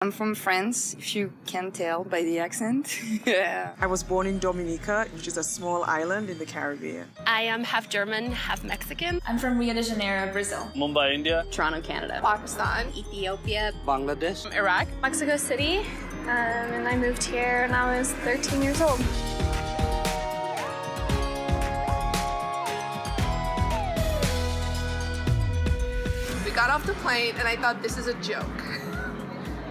I'm from France, if you can tell by the accent. Yeah. I was born in Dominica, which is a small island in the Caribbean. I am half German, half Mexican. I'm from Rio de Janeiro, Brazil. Mumbai, India. Toronto, Canada. Pakistan. Ethiopia. Bangladesh. Iraq. Mexico City, and I moved here when I was 13 years old. We got off the plane and I thought, this is a joke.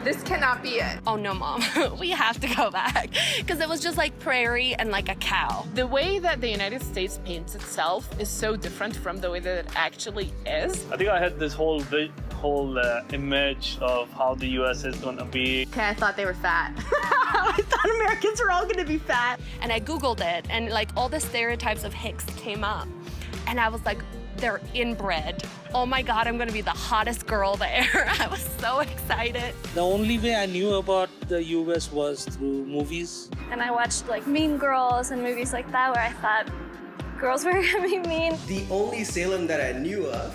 This cannot be it. Oh no, Mom, we have to go back. Because it was just like prairie and like a cow. The way that the United States paints itself is so different from the way that it actually is. I think I had this whole image of how the US is gonna be. Okay, I thought they were fat. I thought Americans were all gonna be fat. And I Googled it, and like all the stereotypes of Hicks came up. And I was like, they're inbred. Oh my God, I'm gonna be the hottest girl there. I was so excited. The only way I knew about the US was through movies. And I watched like Mean Girls and movies like that where I thought girls were gonna be mean. The only Salem that I knew of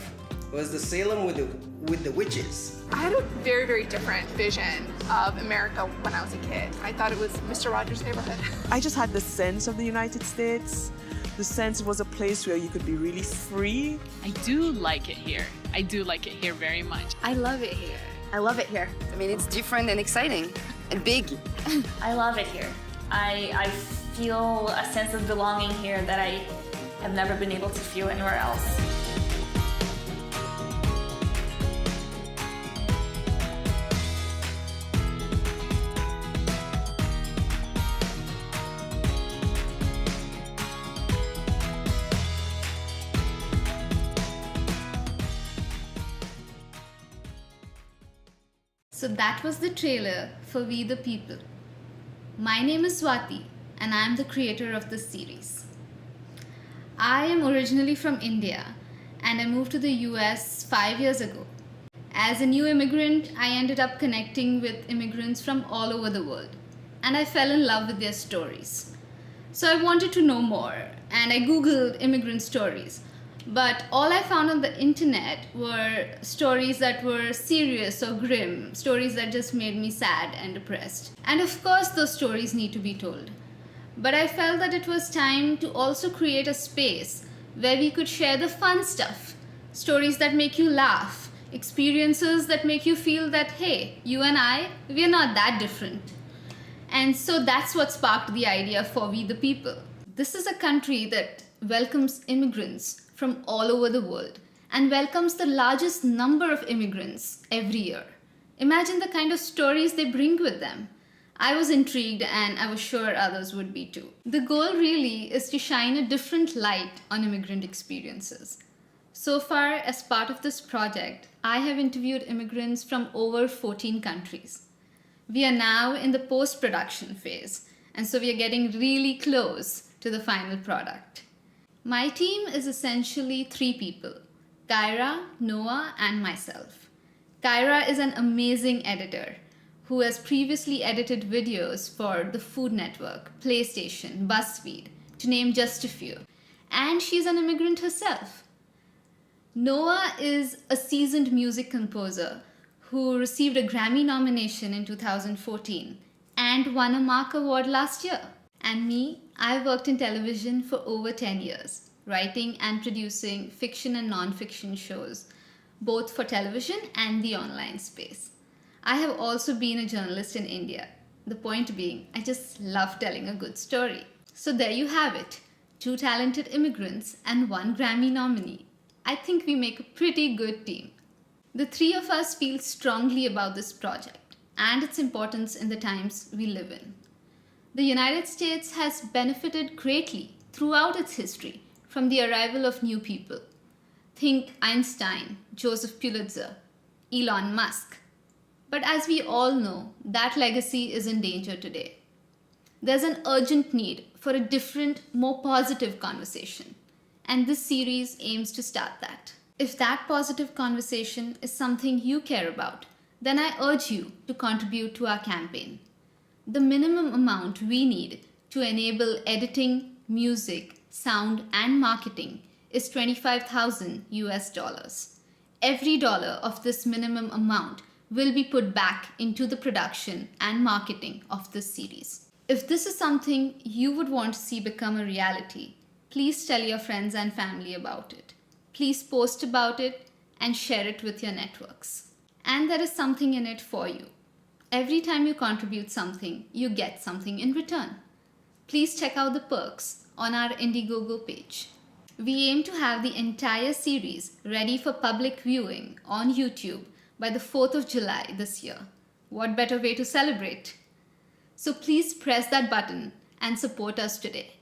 was the Salem with the witches. I had a very, very different vision of America when I was a kid. I thought it was Mr. Rogers' neighborhood. I just had the sense of the United States. The sense it was a place where you could be really free. I do like it here. I do like it here very much. I love it here. I love it here. I mean, it's different and exciting and big. I love it here. I feel a sense of belonging here that I have never been able to feel anywhere else. So that was the trailer for We the People. My name is Swati and I am the creator of this series. I am originally from India and I moved to the US 5 years ago. As a new immigrant, I ended up connecting with immigrants from all over the world and I fell in love with their stories. So I wanted to know more and I Googled immigrant stories. But all I found on the internet were stories that were serious or grim, stories that just made me sad and depressed. And of course, those stories need to be told. But I felt that it was time to also create a space where we could share the fun stuff, stories that make you laugh, experiences that make you feel that, hey, you and I, we're not that different. And so that's what sparked the idea for We the People. This is a country that welcomes immigrants from all over the world and welcomes the largest number of immigrants every year. Imagine the kind of stories they bring with them. I was intrigued and I was sure others would be too. The goal really is to shine a different light on immigrant experiences. So far, as part of this project, I have interviewed immigrants from over 14 countries. We are now in the post-production phase, and so we are getting really close to the final product. My team is essentially 3 people, Kyra, Noah, and myself. Kyra is an amazing editor who has previously edited videos for the Food Network, PlayStation, BuzzFeed, to name just a few. And she's an immigrant herself. Noah is a seasoned music composer who received a Grammy nomination in 2014 and won a Mark Award last year. And me, I've worked in television for over 10 years, writing and producing fiction and non-fiction shows, both for television and the online space. I have also been a journalist in India. The point being, I just love telling a good story. So there you have it, 2 talented immigrants and 1 Grammy nominee. I think we make a pretty good team. The 3 of us feel strongly about this project and its importance in the times we live in. The United States has benefited greatly throughout its history from the arrival of new people. Think Einstein, Joseph Pulitzer, Elon Musk. But as we all know, that legacy is in danger today. There's an urgent need for a different, more positive conversation, and this series aims to start that. If that positive conversation is something you care about, then I urge you to contribute to our campaign. The minimum amount we need to enable editing, music, sound, and marketing is $25,000 US. Every dollar of this minimum amount will be put back into the production and marketing of this series. If this is something you would want to see become a reality, please tell your friends and family about it. Please post about it and share it with your networks. And there is something in it for you. Every time you contribute something, you get something in return. Please check out the perks on our Indiegogo page. We aim to have the entire series ready for public viewing on YouTube by the 4th of July this year. What better way to celebrate? So please press that button and support us today.